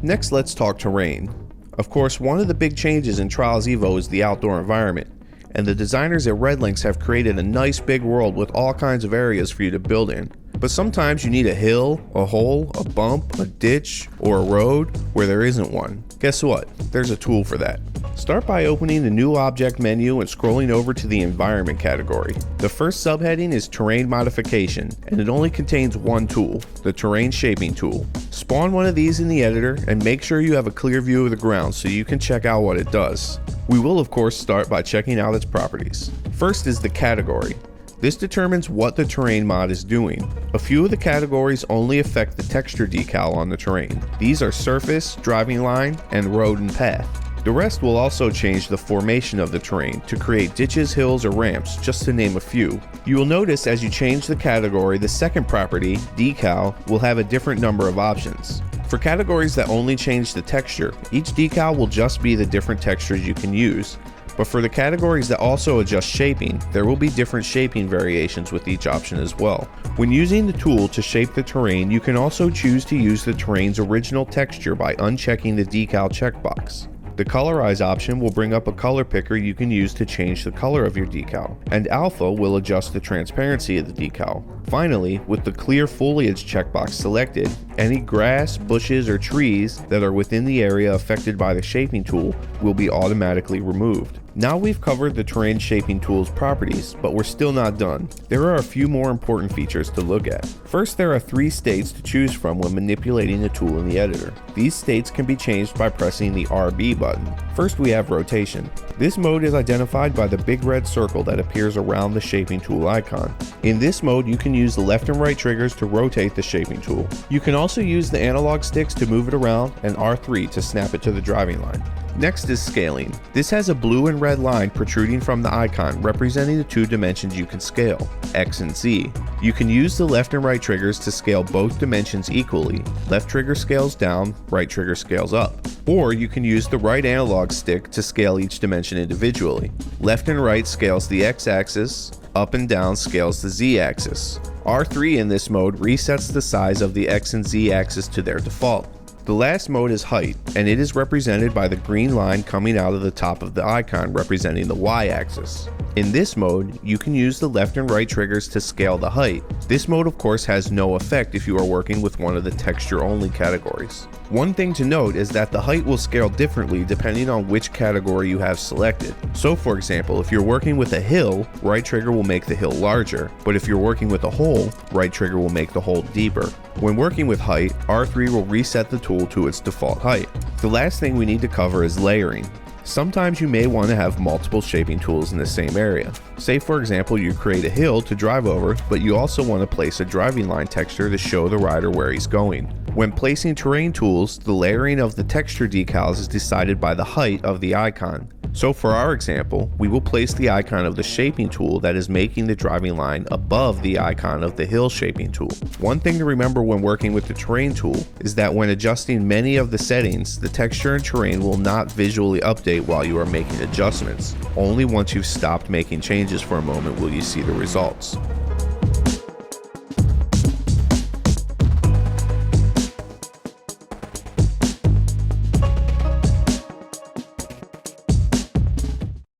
Next, let's talk terrain. Of course, one of the big changes in Trials Evo is the outdoor environment, and the designers at Redlinks have created a nice big world with all kinds of areas for you to build in. But sometimes you need a hill, a hole, a bump, a ditch, or a road where there isn't one. Guess what? There's a tool for that. Start by opening the new object menu and scrolling over to the environment category. The first subheading is terrain modification, and it only contains one tool, the terrain shaping tool. Spawn one of these in the editor and make sure you have a clear view of the ground so you can check out what it does. We will of course start by checking out its properties. First is the category. This determines what the terrain mod is doing. A few of the categories only affect the texture decal on the terrain. These are surface, driving line, and road and path. The rest will also change the formation of the terrain to create ditches, hills, or ramps, just to name a few. You will notice as you change the category, the second property, decal, will have a different number of options. For categories that only change the texture, each decal will just be the different textures you can use. But for the categories that also adjust shaping, there will be different shaping variations with each option as well. When using the tool to shape the terrain, you can also choose to use the terrain's original texture by unchecking the decal checkbox. The colorize option will bring up a color picker you can use to change the color of your decal, and alpha will adjust the transparency of the decal. Finally, with the clear foliage checkbox selected, any grass, bushes, or trees that are within the area affected by the shaping tool will be automatically removed. Now we've covered the terrain shaping tool's properties, but we're still not done. There are a few more important features to look at. First, there are 3 states to choose from when manipulating the tool in the editor. These states can be changed by pressing the RB button. First, we have rotation. This mode is identified by the big red circle that appears around the shaping tool icon. In this mode, you can use the left and right triggers to rotate the shaping tool. You can also use the analog sticks to move it around and R3 to snap it to the driving line. Next is scaling. This has a blue and red line protruding from the icon representing the 2 dimensions you can scale, X and Z. You can use the left and right triggers to scale both dimensions equally. Left trigger scales down, right trigger scales up. Or you can use the right analog stick to scale each dimension individually. Left and right scales the X axis, up and down scales the Z axis. R3 in this mode resets the size of the X and Z axis to their default. The last mode is height, and it is represented by the green line coming out of the top of the icon representing the Y-axis. In this mode, you can use the left and right triggers to scale the height. This mode of course has no effect if you are working with one of the texture-only categories. One thing to note is that the height will scale differently depending on which category you have selected. So for example, if you're working with a hill, right trigger will make the hill larger, but if you're working with a hole, right trigger will make the hole deeper. When working with height, R3 will reset the tool to its default height. The last thing we need to cover is layering. Sometimes you may want to have multiple shaping tools in the same area. Say for example you create a hill to drive over, but you also want to place a driving line texture to show the rider where he's going. When placing terrain tools, the layering of the texture decals is decided by the height of the icon. So for our example, we will place the icon of the shaping tool that is making the driving line above the icon of the hill shaping tool. One thing to remember when working with the terrain tool is that when adjusting many of the settings, the texture and terrain will not visually update while you are making adjustments. Only once you've stopped making changes for a moment will you see the results.